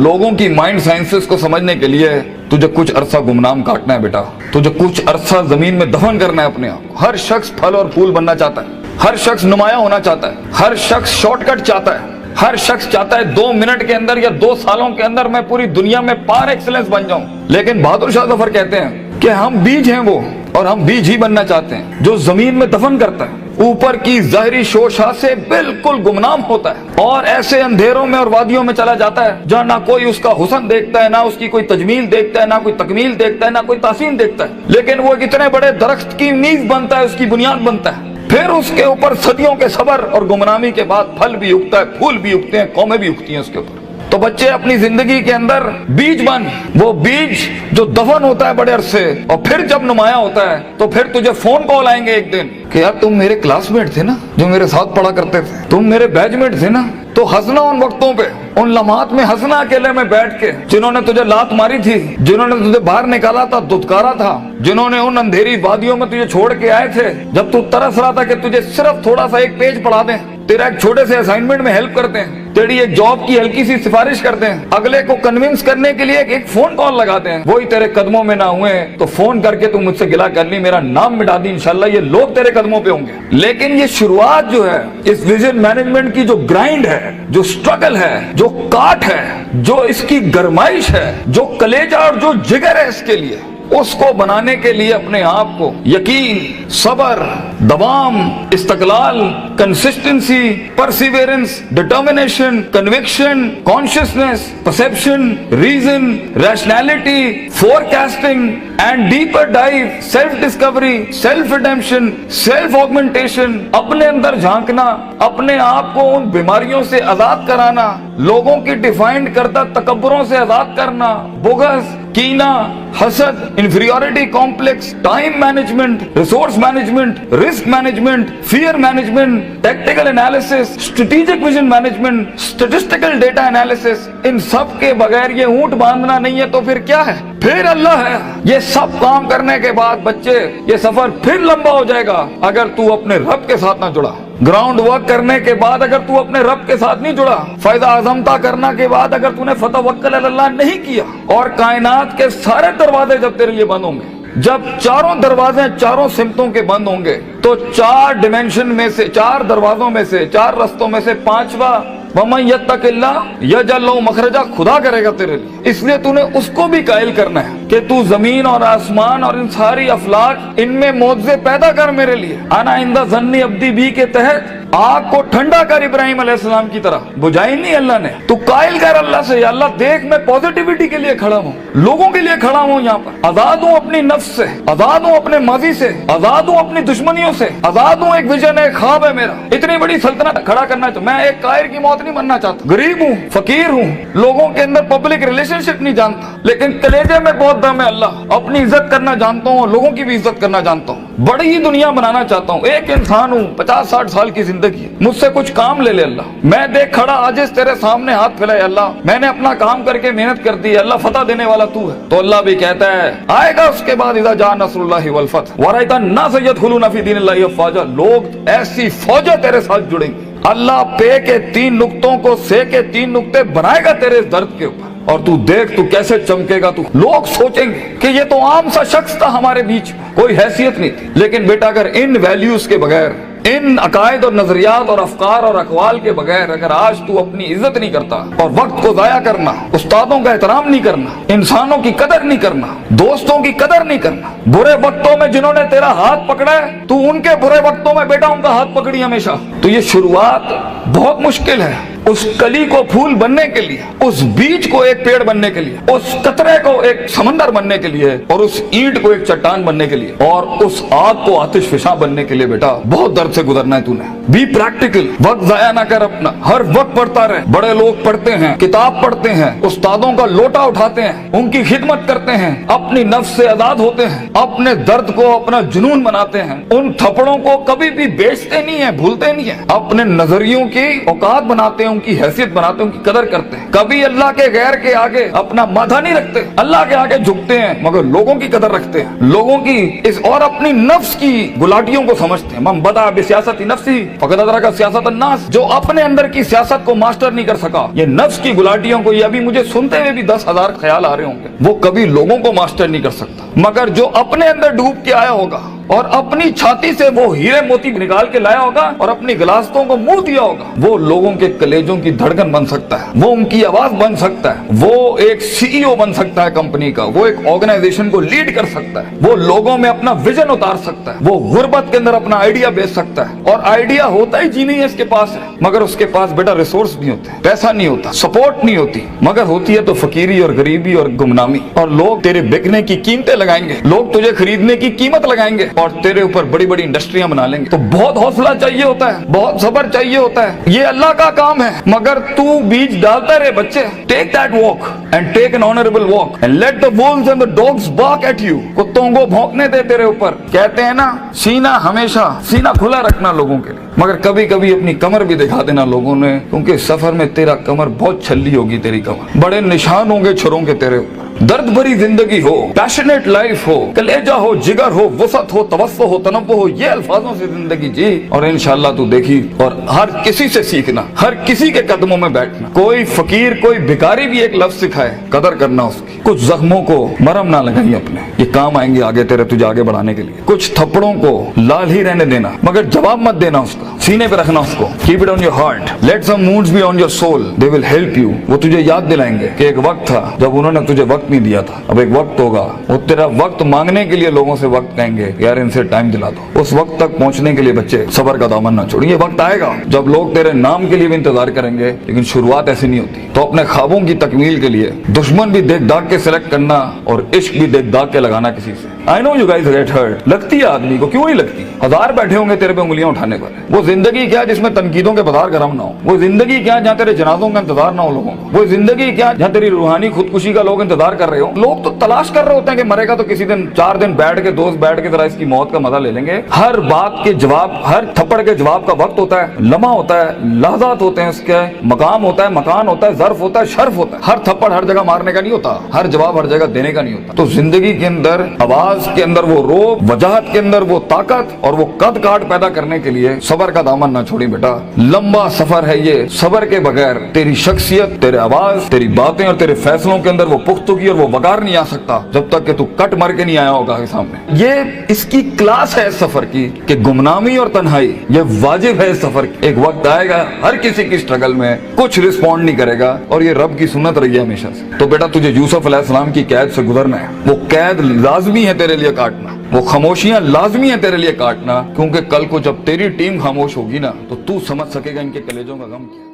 लोगों की mind sciences को समझने के लिए तुझे कुछ अरसा गुमनाम काटना है बेटा, तुझे कुछ अरसा जमीन में दफन करना है अपने आप को। हर शख्स फल और फूल बनना चाहता है, हर शख्स नुमाया होना चाहता है, हर शख्स शॉर्टकट चाहता है, हर शख्स चाहता है 2 मिनट के अंदर या 2 सालों के अंदर मैं पूरी दुनिया में पार एक्सीलेंस बन जाऊं। लेकिन बहादुर शाह जफर कहते हैं कि हम बीज हैं वो, और हम बीज ही बनना चाहते हैं जो जमीन में दफन करता है, ऊपर की ज़ाहिरी शोशा से बिल्कुल गुमनाम होता है और ऐसे अंधेरों में और वादियों में चला जाता है जहाँ ना कोई उसका हुस्न देखता है, ना उसकी कोई तजमील देखता है, ना कोई तकमील देखता है, ना कोई तासीन देखता है। लेकिन वो इतने बड़े दरख्त की नींव बनता है, उसकी बुनियाद बनता है, फिर उसके ऊपर सदियों के सबर और गुमनामी के बाद फल भी उगता है, फूल भी उगते हैं, कौमें भी उगती हैं उसके ऊपर। तो बच्चे अपनी जिंदगी के अंदर बीज बन, वो बीज जो दफन होता है बड़े अरसे और फिर जब नुमाया होता है तो फिर तुझे फोन कॉल आएंगे एक दिन कि यार तुम मेरे क्लासमेट थे ना, जो मेरे साथ पढ़ा करते थे, तुम मेरे बैचमेट थे ना। तो हंसना उन वक्तों पे, उन लम्हात में हंसना अकेले में बैठ के, जिन्होंने तुझे लात मारी थी, जिन्होंने तुझे बाहर निकाला था, दुत्कारा था, जिन्होंने उन अंधेरी वादियों में तुझे छोड़ के आए थे जब तू तरस रहा था कि तुझे सिर्फ थोड़ा सा एक पेज पढ़ा दें, तेरा एक छोटे से असाइनमेंट में हेल्प करते हैं, तेरी एक जॉब की हल्की सी सिफारिश करते हैं, अगले को कन्विंस करने के लिए एक फोन कॉल लगाते हैं, वही तेरे कदमों में ना हुए तो फोन करके तू मुझसे गिला कर ली, मेरा नाम मिटा दी, इंशाल्लाह ये लोग तेरे कदमों पे होंगे। लेकिन ये शुरुआत जो है इस विजन मैनेजमेंट की, जो ग्राइंड है, जो स्ट्रगल है, जो काट है, जो इसकी गरमाइश है, जो कलेजा और जो जिगर है इसके लिए, उसको बनाने के लिए अपने आप को यकीन, सबर, दवाम, इस्तकलाल, consistency, perseverance, determination, conviction, consciousness, perception, reason, rationality, forecasting and deeper dive, self discovery, self redemption, self augmentation, अपने अंदर झांकना, अपने आप को उन बीमारियों से आजाद कराना, लोगों की डिफाइंड करता तकब्बुरों से आजाद करना, बुग़्ज़, कीना, हसद, inferiority complex, time management, resource management, risk management, fear management, tactical analysis, strategic vision management, statistical data analysis, इन सब के बगैर ये ऊंट बांधना नहीं है तो फिर क्या है? फिर अल्लाह है। ये सब काम करने के बाद बच्चे ये सफर फिर लंबा हो जाएगा अगर तू अपने रब के साथ ना जुड़ा। ग्राउंड वर्क करने के बाद अगर तू अपने रब के साथ नहीं जुड़ा, फायदा आजमता करने के बाद अगर तूने फतवक्कल अल्लाह नहीं किया, और कायनात के सारे दरवाजे जब तेरे लिए बंद होंगे, जब चारों दरवाजे चारों सिमतों के बंद होंगे, तो 4 डिमेंशन में से, 4 दरवाजों में से, 4 रस्तों में से 5वां वमन यत्तकिल्लाह यजअल लहू मखरजा, खुदा करेगा तेरे लिए। इसलिए तूने उसको भी कायल करना है कि तू जमीन और आसमान और इन सारी अफलाक, इनमें मौजज़े पैदा कर मेरे लिए। आना इंदा ज़न्नी अब्दी बी के तहत आग को ठंडा कर इब्राहिम अलैहिस्सलाम की तरह, बुझाई नहीं अल्लाह ने। तू कायल कर अल्लाह से, अल्लाह देख मैं पॉजिटिविटी के लिए खड़ा हूँ, लोगों के लिए खड़ा हूँ, यहाँ पर आजाद हूँ अपनी नफ्स से, आजाद हूँ अपने माजी से, आजाद हूँ अपनी दुश्मनियों से, आजाद हूँ। एक विजन है, ख्वाब है मेरा, इतनी बड़ी सल्तनत खड़ा करना चाहता। मैं एक कायर की मौत नहीं बनना चाहता। गरीब हूँ, फकीर हूँ, लोगों के अंदर पब्लिक रिलेशनशिप नहीं जानता, लेकिन कलेजे में बहुत दम है अल्लाह। अपनी इज्जत करना जानता हूँ, लोगों की भी इज्जत करना जानता हूँ, बड़ी ही दुनिया बनाना चाहता हूँ। एक इंसान हूँ, 50-60 साल की जिंदगी, मुझसे कुछ काम ले ले अल्लाह। मैं देख खड़ा आजिज़ तेरे सामने हाथ फैलाए अल्लाह, मैंने अपना काम करके मेहनत कर दी अल्लाह, फतह देने वाला तू है। तो अल्लाह भी कहता है आएगा उसके बाद इज़ा जा नस्रुल्लाहि वल फतह व रअयता अन्नास यदखुलूना फी दीनिल्लाहि अफ़वाजा, लोग ऐसी फौजें तेरे साथ जुड़ेंगे। अल्लाह पे के 3 नुक्तों को से के 3 नुक्ते बनाएगा तेरे इस दर्द के ऊपर, और तू देख तू कैसे चमकेगा। तू, लोग सोचेंगे कि ये तो आम सा शख्स था हमारे बीच में, कोई हैसियत नहीं थी। लेकिन बेटा अगर इन वैल्यूज के बगैर, इन अकायद और नजरियात और अफकार और अकवाल के बगैर अगर आज तू अपनी इज्जत नहीं करता, और वक्त को जाया करना, उस्तादों का एहतराम नहीं करना, इंसानों की कदर नहीं करना, दोस्तों की कदर नहीं करना, बुरे वक्तों में जिन्होंने तेरा हाथ पकड़ा है तू उनके बुरे वक्तों में बेटा उनका हाथ पकड़ी हमेशा, तो ये शुरुआत बहुत मुश्किल है। उस कली को फूल बनने के लिए, उस बीज को एक पेड़ बनने के लिए, उस कतरे को एक समंदर बनने के लिए, और उस ईंट को एक चट्टान बनने के लिए, और उस आग को आतिशफिशा बनने के लिए बेटा बहुत दर्द से गुजरना है तूने। बी प्रैक्टिकल, वक्त जाया ना कर अपना, हर वक्त पढ़ता रहे। बड़े लोग पढ़ते हैं, किताब पढ़ते हैं, उस्तादों का लोटा उठाते हैं, उनकी खिदमत करते हैं, अपनी नफ्स से आजाद होते हैं, अपने दर्द को अपना जुनून बनाते हैं, उन थप्पड़ों को कभी भी बेचते नहीं है, भूलते नहीं है, अपने नजरियों की औकात बनाते हैं, उनकी हैसियत बनाते हैं, उनकी कदर करते हैं। कभी अल्लाह के गैर के आगे अपना माथा नहीं रखते, अल्लाह के आगे झुकते हैं मगर लोगों की कदर रखते हैं, लोगों की इस और अपनी नफ्स की गुलाटियों को समझते हैं। मन बदा बिसियासती नफ्सी फकद अदरका सियासत अन्नास, जो अपने अंदर की सियासत को मास्टर नहीं कर सका, ये नफ्स की गुलाटियों को, ये अभी मुझे सुनते हुए भी 10,000 ख्याल आ रहे होंगे, वो कभी लोगों को मास्टर नहीं कर सकता। मगर जो अपने अंदर डूब के आया होगा और अपनी छाती से वो हीरे मोती निकाल के लाया होगा और अपनी गिलासतों को मुंह दिया होगा, वो लोगों के कलेजों की धड़कन बन सकता है, वो उनकी आवाज बन सकता है, वो एक सीईओ बन सकता है कंपनी का, वो एक ऑर्गेनाइजेशन को लीड कर सकता है, वो लोगों में अपना विजन उतार सकता है, वो गुर्बत के अंदर अपना आइडिया बेच सकता है। और आइडिया होता ही जीनियस के पास है, मगर उसके पास बेटा रिसोर्स नहीं होते, पैसा नहीं होता, सपोर्ट नहीं होती, मगर होती है तो फकीरी और गरीबी और गुमनामी। और लोग तेरे बिकने की कीमतें लगाएंगे, लोग तुझे खरीदने की कीमत लगाएंगे और तेरे ऊपर बड़ी बड़ी इंडस्ट्रियां बना लेंगे। तो बहुत हौसला चाहिए होता है, बहुत सब्र चाहिए होता है, ये अल्लाह का काम है। मगर तू बीज डालता रहे बच्चे, take that walk and take an honourable walk and let the wolves and the dogs bark at you. कुत्तों को भौंकने दे तेरे ऊपर। कहते हैं ना, सीना हमेशा सीना खुला रखना लोगों के लिए, मगर कभी कभी अपनी कमर भी दिखा देना लोगों ने, क्योंकि सफर में तेरा कमर बहुत छल्ली होगी, तेरी कमर बड़े निशान होंगे छुरों के तेरे ऊपर। दर्द भरी जिंदगी हो, पैशनेट लाइफ हो, कलेजा हो, जिगर हो, वसत हो, तवस्सो हो, तनव्वुह हो, ये अल्फाजों से जिंदगी जी और इंशाअल्लाह तू देखी। और हर किसी से सीखना, हर किसी के कदमों में बैठना। कोई फकीर, कोई भिखारी भी एक लफ्ज सिखाए, कदर करना उसकी। कुछ जख्मों को मरहम ना लगाई अपने, ये काम आएंगे आगे तेरे, तुझे आगे बढ़ाने के लिए। कुछ थप्पड़ों को लाल ही रहने देना, मगर जवाब मत देना उसका, सीने पे रखना उसको। Keep it on your heart, let some wounds be on your soul, they will help you. वो तुझे याद दिलाएंगे कि एक वक्त था जब उन्होंने तुझे वक्त नहीं दिया था, अब एक वक्त होगा, वो तेरा वक्त मांगने के लिए लोगों से वक्त कहेंगे, यार इनसे टाइम दिला दो। उस वक्त तक पहुंचने के लिए बच्चे सब्र का दामन ना छोड़िए। वक्त आएगा जब लोग तेरे नाम के लिए भी इंतजार करेंगे, लेकिन शुरुआत ऐसी नहीं होती। तो अपने ख्वाबों की तकमील के लिए दुश्मन भी देख दाग के सिलेक्ट करना और इश्क भी देख दाग के लगाना किसी से। I know you guys get hurt, लगती है आदमी को, क्यों नहीं लगती? हजार बैठे होंगे तेरे पे उंगलियां उठाने पर। वो जिंदगी क्या जिसमें तनकीदों के बाजार गर्म ना हो? वो जिंदगी क्या जहाँ तेरे जनाजों का इंतजार ना हो लोगों को? वो जिंदगी क्या जहाँ तेरी रूहानी खुदकुशी का लोग इंतजार कर रहे हो? लोग तो तलाश कर रहे होते हैं कि मरेगा तो किसी दिन 4 दिन बैठ के, दोस्त बैठ के जरा इसकी मौत का मजा ले लेंगे। हर बात के जवाब, हर थप्पड़ के जवाब का वक्त होता है, लम्हा होता है, लहजात होते हैं, उसके मकाम होता है, मकान होता है, ज़र्फ होता है, शर्फ होता है। हर थप्पड़ हर जगह मारने का नहीं होता, हर जवाब हर जगह देने का नहीं होता। तो जिंदगी के अंदर आवाज के अंदर वो रोब, वजाहत के अंदर वो ताकत और वो कद काट पैदा करने के लिए सबर का दामन ना छोड़ी बेटा। लंबा सफर है ये, सबर के बगैर तेरी शख्सियत, तेरे आवाज, तेरी बातें और तेरे फैसलों के अंदर वो पुख्तगी और वो वकार नहीं आ सकता जब तक कि तू कट मर के नहीं आया होगा के सामने। ये इसकी क्लास है इस सफर की कि गुमनामी और तन्हाई ये वाजिब है इस सफर की। एक वक्त आएगा हर किसी की स्ट्रगल में कुछ रिस्पॉन्ड नहीं करेगा और ये रब की सुन्नत रही है हमेशा से। तो बेटा तुझे यूसुफ अलैहिस्सलाम की कैद से गुजरना है, वो कैद लाजमी है तेरे लिए काटना, वो खामोशियां लाजमी है तेरे लिए काटना, क्योंकि कल को जब तेरी टीम खामोश होगी ना तो तू समझ सकेगा इनके कलेजों का गम क्या है।